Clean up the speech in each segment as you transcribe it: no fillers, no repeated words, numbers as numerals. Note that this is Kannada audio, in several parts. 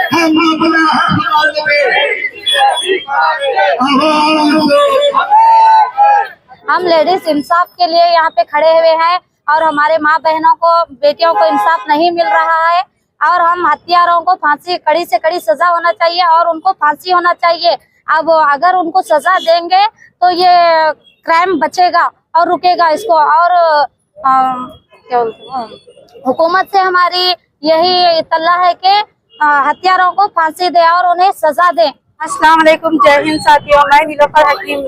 हम अपना हम लेडीज इंसाफ के लिए यहाँ पे खड़े हुए हैं और हमारे माँ बहनों को, बेटियों को इंसाफ नहीं मिल रहा है और हम हत्यारों को फांसी, कड़ी से कड़ी सजा होना चाहिए और उनको फांसी होना चाहिए। अब अगर उनको सजा देंगे तो ये क्राइम बचेगा और रुकेगा इसको। और हुकूमत से हमारी यही तल्ला है कि हत्यारों को फांसी दे और उन्हें सजा दे। अस्सलाम वालेकुम, जय हिंद साथियों। मैं नीलोफर हकीम,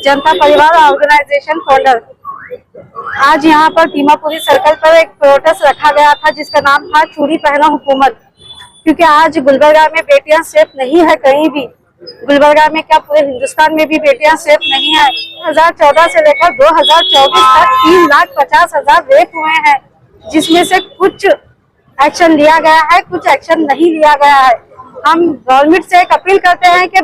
जनता परिवार ऑर्गेनाइजेशन फाउंडर। आज यहाँ पर दीमापुरी सर्कल पर एक प्रोटेस्ट रखा गया था जिसका नाम था चूड़ी पहनो हुकूमत। क्योंकि आज गुलबर्गा में बेटियां सेफ नहीं है कहीं भी। गुलबर्गा में क्या पूरे हिंदुस्तान में भी बेटियां सेफ नहीं है। 2014 से लेकर 2024 तक 3,50,000 रेप हुए हैं, जिसमें से कुछ एक्शन लिया गया है, कुछ एक्शन नहीं लिया गया है। हम गवर्नमेंट से एक अपील करते हैं कि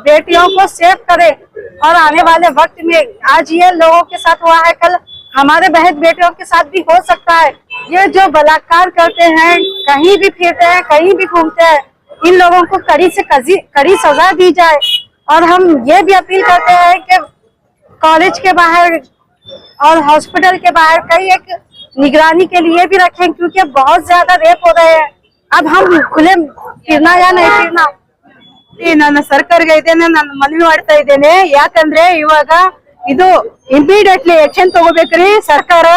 बेटियों को सेफ करें और आने वाले वक्त में, आज ये लोगों के साथ हुआ है, कल हमारे बहन बेटियों के साथ भी हो सकता है। ये जो बलात्कार करते हैं, कहीं भी फिरते हैं, कहीं भी घूमते हैं, इन लोगों को कड़ी से कड़ी सजा दी जाए। और हम ये भी अपील करते हैं कि कॉलेज के बाहर और हॉस्पिटल के बाहर कई एक निगरानी के लिए भी रखें, क्योंकि बहुत ज्यादा रेप हो रहे हैं। अब हम खुले फिरना या नहीं फिरना, ನನ್ನ ಸರ್ಕಾರಕ್ಕೆ ಇದನ್ನ ನಾನು ಮನವಿ ಮಾಡ್ತಾ ಇದ್ದೇನೆ। ಯಾಕಂದ್ರೆ ಇವಾಗ ಇದು ಇಮಿಡಿಯೇಟ್ಲಿ ಆಕ್ಷನ್ ತಗೋಬೇಕ್ರಿ ಸರ್ಕಾರ।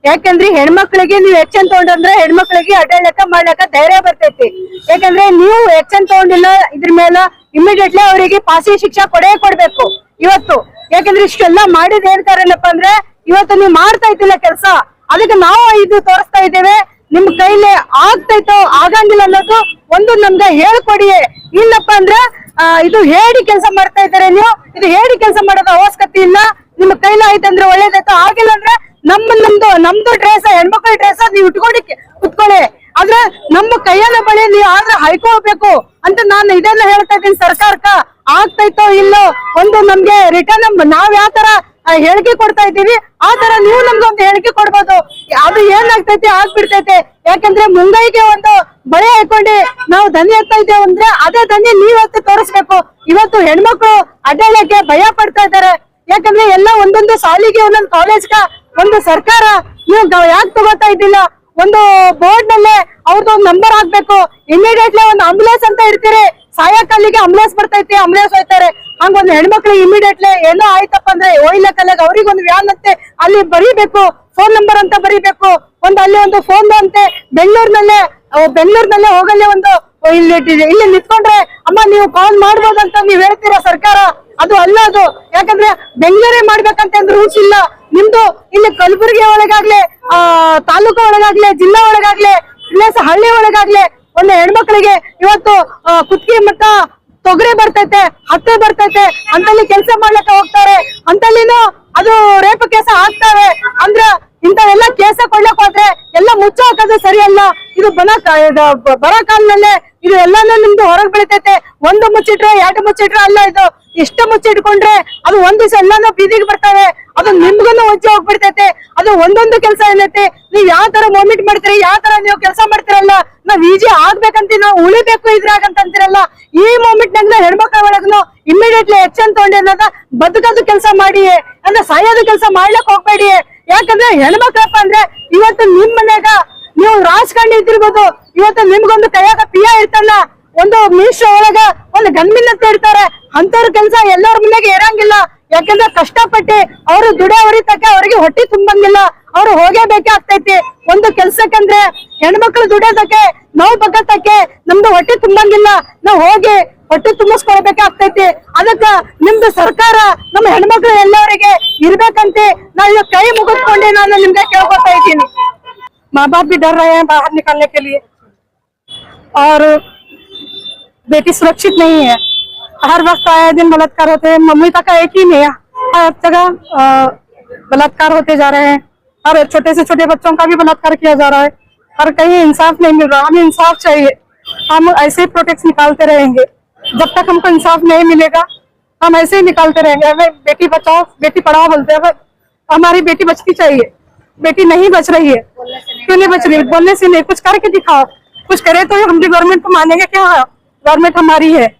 ಯಾಕಂದ್ರೆ ಹೆಣ್ಮಕ್ಳಿಗೆ ನೀವು ಆಕ್ಷನ್ ತಗೊಂಡ್ರೆ ಹೆಣ್ಮಕ್ಳಿಗೆ ಅಡ್ಡಾಡಕ ಮಾಡ್ಲಕ ಧೈರ್ಯ ಬರ್ತೈತಿ। ಯಾಕಂದ್ರೆ ನೀವು ಆಕ್ಷನ್ ತಗೊಂಡಿಲ್ಲ ಇದ್ರ ಮೇಲೆ ಇಮಿಡಿಯೇಟ್ಲಿ ಅವರಿಗೆ ಫಾಸಿ ಶಿಕ್ಷೆ ಕೊಡ್ಬೇಕು ಇವತ್ತು। ಯಾಕಂದ್ರೆ ಇಷ್ಟೆಲ್ಲ ಮಾಡಿದ ಹೇಳ್ತಾರೇನಪ್ಪ ಅಂದ್ರೆ ಇವತ್ತು ನೀವು ಮಾಡ್ತಾ ಇದ್ದಿಲ್ಲ ಕೆಲಸ, ಅದಕ್ಕೆ ನಾವು ಇದು ತೋರಿಸ್ತಾ ಇದ್ದೇವೆ। ನಿಮ್ ಕೈಲಿ ಆಗ್ತೈತೋ ಆಗಂಗಿಲ್ಲ ಅನ್ನೋದು ಒಂದು ನಮ್ಗೆ ಹೇಳ್ಕೊಡಿ। ಇಲ್ಲಪ್ಪ ಅಂದ್ರೆ ಇದು ಹೇಳಿ ಕೆಲಸ ಮಾಡ್ತಾ ಇದ್ದಾರೆ ನೀವು, ಇದು ಹೇಳಿ ಕೆಲಸ ಮಾಡೋದು ಅವಶ್ಯಕತೆ ಇಲ್ಲ। ನಿಮ್ ಕೈಲಿ ಆಯ್ತಂದ್ರೆ ಒಳ್ಳೇದಾಯ್ತು, ಆಗಿಲ್ಲ ಅಂದ್ರೆ ನಮ್ದು ಡ್ರೆಸ್, ಹೆಣ್ಮಕ್ಳ ಡ್ರೆಸ್ ನೀವು ಇಟ್ಕೊಂಡು ಕುತ್ಕೊಳ್ಳಿ, ಆದ್ರೆ ನಮ್ಮ ಕೈಯನ್ನ ಬಳಿ ನೀವು ಆದ್ರೆ ಹಾಯ್ಕೋಬೇಕು ಅಂತ ನಾನು ಇದೆಲ್ಲ ಹೇಳ್ತಾ ಇದ್ದೀನಿ ಸರ್ಕಾರಕ್ಕ। ಆಗ್ತೈತೋ ಇಲ್ಲೋ ಒಂದು ನಮ್ಗೆ ರಿಟರ್ನ್ ನಾವ್ ಯಾವ ತರ ಹೇಳಿಕೆ ಕೊಡ್ತಾ ಇದ್ದೀವಿ ಆ ತರ ನೀವು ನಮ್ಗೆ ಒಂದು ಹೇಳಿಕೆ ಕೊಡ್ಬೋದು। ಅದು ಏನಾಗ್ತೈತೆ ಆಗ್ಬಿಡ್ತೈತೆ। ಯಾಕಂದ್ರೆ ಮುಂಗೈಗೆ ಒಂದು ಬಳೆ ಹಾಕೊಂಡು ನಾವು ದನಿ ಎತ್ತಾ ಇದ್ದೇವೆ ಅಂದ್ರೆ ಅದೇ ದನಿ ನೀವತ್ತು ತೋರಿಸ್ಬೇಕು। ಇವತ್ತು ಹೆಣ್ಮಕ್ಳು ಅಡ್ಡಾಡಕ್ಕೆ ಭಯ ಪಡ್ತಾ ಇದ್ದಾರೆ। ಯಾಕಂದ್ರೆ ಎಲ್ಲ ಒಂದೊಂದು ಸಾಲಿಗೆ ಒಂದೊಂದು ಕಾಲೇಜ್ಗ ಒಂದು ಸರ್ಕಾರ ನೀವು ಯಾಕೆ ತಗೋತಾ ಇದ್ದಿಲ್ಲ? ಒಂದು ಬೋರ್ಡ್ ನಲ್ಲೇ ಅವ್ರದ್ದು ಒಂದು ನಂಬರ್ ಹಾಕ್ಬೇಕು। ಇಮಿಡಿಯೇಟ್ಲಿ ಒಂದು ಆಂಬುಲೆನ್ಸ್ ಅಂತ ಇರ್ತೀರಿ, ಸಾಯಕಲ್ಲಿಗೆ ಆಂಬುಲೆನ್ಸ್ ಬರ್ತೈತಿ, ಆಂಬುಲೆನ್ಸ್ ಹೋಯ್ತಾರೆ। ಹಂಗ ಒಂದು ಹೆಣ್ಮಕ್ಳಿಗೆ ಇಮಿಡಿಯೇಟ್ಲಿ ಏನೋ ಆಯ್ತಪ್ಪ ಅಂದ್ರೆ ಒಯ್ಲ ಕಲ್ಲಾಗ ಅವ್ರಿಗೆ ಒಂದು ವ್ಯಾನ್ ಅಂತೆ ಅಲ್ಲಿ ಬರೀಬೇಕು, ಫೋನ್ ನಂಬರ್ ಅಂತ ಬರೀಬೇಕು। ಅಲ್ಲಿ ಒಂದು ಫೋನ್ ಅಂತೆ ಬೆಂಗಳೂರಿನಲ್ಲೇ ಹೋಗಲ್ಲೇ ಒಂದು ಇಲ್ಲಿ ನಿಂತ್ಕೊಂಡ್ರೆ ಅಮ್ಮ ನೀವು ಕಾಲ್ ಮಾಡ್ಬೋದಂತ ನೀವ್ ಹೇಳ್ತೀರಾ ಸರ್ಕಾರ, ಅದು ಅಲ್ಲ ಅದು। ಯಾಕಂದ್ರೆ ಬೆಂಗಳೂರೇ ಮಾಡ್ಬೇಕಂತ ರೂಲ್ಸ್ ಇಲ್ಲ ನಿಮ್ದು। ಇಲ್ಲಿ ಕಲಬುರಗಿ ಒಳಗಾಗ್ಲಿ, ತಾಲೂಕು ಒಳಗಾಗ್ಲಿ, ಜಿಲ್ಲಾ ಒಳಗಾಗ್ಲಿ, ಪ್ಲಸ್ ಹಳ್ಳಿ ಒಳಗಾಗ್ಲಿ ಒಂದು ಹೆಣ್ಮಕ್ಳಿಗೆ ಇವತ್ತು ಕುತ್ತಿಗೆ ಮತ್ತ ತೊಗರಿ ಬರ್ತೈತೆ, ಹತ್ತೆ ಬರ್ತೈತೆ, ಅಂತಲ್ಲಿ ಕೆಲಸ ಮಾಡ್ಲಿಕ್ಕೆ ಹೋಗ್ತಾರೆ, ಅಂತಲ್ಲಿನೂ ಅದು ರೇಪ್ ಕೇಸ ಆಗ್ತವೆ ಅಂದ್ರ ಇಂಥವೆಲ್ಲ ಕೇಸ ಕೊಡ್ಲಕ್ ಹೋದ್ರೆ ಎಲ್ಲ ಮುಚ್ಚ ಹಾಕೋದು ಸರಿ ಅಲ್ಲ। ಇದು ಬರೋ ಕಾಲದಲ್ಲೇ ಇದು ಎಲ್ಲಾನು ನಿಮ್ದು ಹೊರಗ್ ಬೆಳಿತೈತೆ। ಒಂದು ಮುಚ್ಚಿಟ್ರೆ ಎರಡು ಮುಚ್ಚಿಟ್ರೆ ಅಲ್ಲ, ಇದು ಇಷ್ಟ ಮುಚ್ಚಿಟ್ಕೊಂಡ್ರೆ ಅದು ಒಂದ್ ದಿವಸ ಎಲ್ಲಾನು ಬೀದಿಗೆ ಬರ್ತವೆ, ಅದು ನಿಮ್ಗೂ ವಜ್ಜೆ ಹೋಗ್ಬಿಡ್ತೈತೆ। ಅದು ಒಂದೊಂದು ಕೆಲಸ ಏನೈತೆ, ನೀವ್ ಯಾವ ತರ ಮೂವ್ಮೆಂಟ್ ಮಾಡ್ತೀರಿ, ಯಾವ ತರ ನೀವು ಕೆಲಸ ಮಾಡ್ತಿರಲ್ಲ, ನಾವ್ ಈಜಿ ಆಗ್ಬೇಕಂತ ನಾವು ಉಳಿಬೇಕು ಇದ್ರಾಗಂತ ಅಂತಿರಲ್ಲ, ಈ ಮೂವ್ಮೆಂಟ್ ನಾಗ ಹೆಣ್ಮಕ್ಳ ಒಳಗ್ನು ಇಮಿಡಿಯೇಟ್ಲಿ ಆಕ್ಷನ್ ತಗೊಂಡಿ ಅನ್ನೋದ ಬದುಕೋದು ಕೆಲಸ ಮಾಡಿ, ಅಂದ್ರೆ ಸಾಯೋದು ಕೆಲಸ ಮಾಡ್ಲಕ್ ಹೋಗ್ಬೇಡಿ। ಯಾಕಂದ್ರೆ ಹೆಣ್ಮಕ್ಳಪ್ಪ ಅಂದ್ರೆ ಇವತ್ತು ನಿಮ್ ಮನ್ಯಾಗ ನೀವು ರಾಜಕಾರಣಿ ಇದ್ದಿರ್ಬೋದು, ಇವತ್ತು ನಿಮ್ಗೊಂದು ಕೈಯಾಗ ಪಿಯ ಇರ್ತಲ್ಲ, ಒಂದು ಮಿನಿಸ್ಟರ್ ಒಳಗ ಒಂದು ಗನ್ಮಿನ್ ಅಂತ ಇರ್ತಾರೆ, ಅಂತವ್ರ ಕೆಲಸ ಎಲ್ಲರ ಮನೆಗೆ ಇರಂಗಿಲ್ಲ। ಯಾಕಂದ್ರೆ ಕಷ್ಟಪಟ್ಟು ಅವರು ದುಡೆ ಹೊರಿತಕ್ಕೆ ಅವ್ರಿಗೆ ಹೊಟ್ಟೆ ತುಂಬಂಗಿಲ್ಲ, ಅವ್ರು ಹೋಗೇಬೇಕೆ ಆಗ್ತೈತಿ ಒಂದು ಕೆಲ್ಸಕ್ಕಂದ್ರೆ। ಹೆಣ್ಮಕ್ಳು ದುಡಿಯೋದಕ್ಕೆ ನಾವು ಬಗ್ಗತ್ತಕ್ಕೆ ನಮ್ದು ಹೊಟ್ಟೆ ತುಂಬಂಗಿಲ್ಲ, ನಾವ್ ಹೋಗಿ ಹೊಟ್ಟೆ ತುಂಬಿಸ್ಕೊಳ್ಬೇಕೆ ಆಗ್ತೈತಿ। ಅದಕ್ಕ ನಿಮ್ದು ಸರ್ಕಾರ ನಮ್ಮ ಹೆಣ್ಮಕ್ಳು ಎಲ್ಲರಿಗೆ ಇರ್ಬೇಕಂತ ನಾವು ಕೈ ಮುಗಿಸ್ಕೊಂಡೆ ನಾನು ನಿಮ್ಗೆ ಕೇಳ್ಕೊತಾ ಇದ್ದೀನಿ। माँ बाप भी डर रहे हैं बाहर निकालने के लिए, और बेटी सुरक्षित नहीं है। हर वक्त आए दिन बलात्कार होते हैं, मम्मी तक एक ही नहीं है, हर जगह बलात्कार होते जा रहे हैं, और छोटे से छोटे बच्चों का भी बलात्कार किया जा रहा है, और कहीं इंसाफ नहीं मिल रहा। हमें इंसाफ चाहिए, हम ऐसे ही प्रोटेस्ट निकालते रहेंगे जब तक हमको इंसाफ नहीं मिलेगा। हम ऐसे ही निकालते रहेंगे। हमें बेटी बचाओ बेटी पढ़ाओ बोलते हैं, हमारी बेटी बचनी चाहिए। बेटी नहीं बच रही है। क्यों नहीं बच रही है? बोलने से नहीं, कुछ करके दिखाओ। कुछ करे तो हम भी गवर्नमेंट को मानेंगे कि हाँ गवर्नमेंट हमारी है।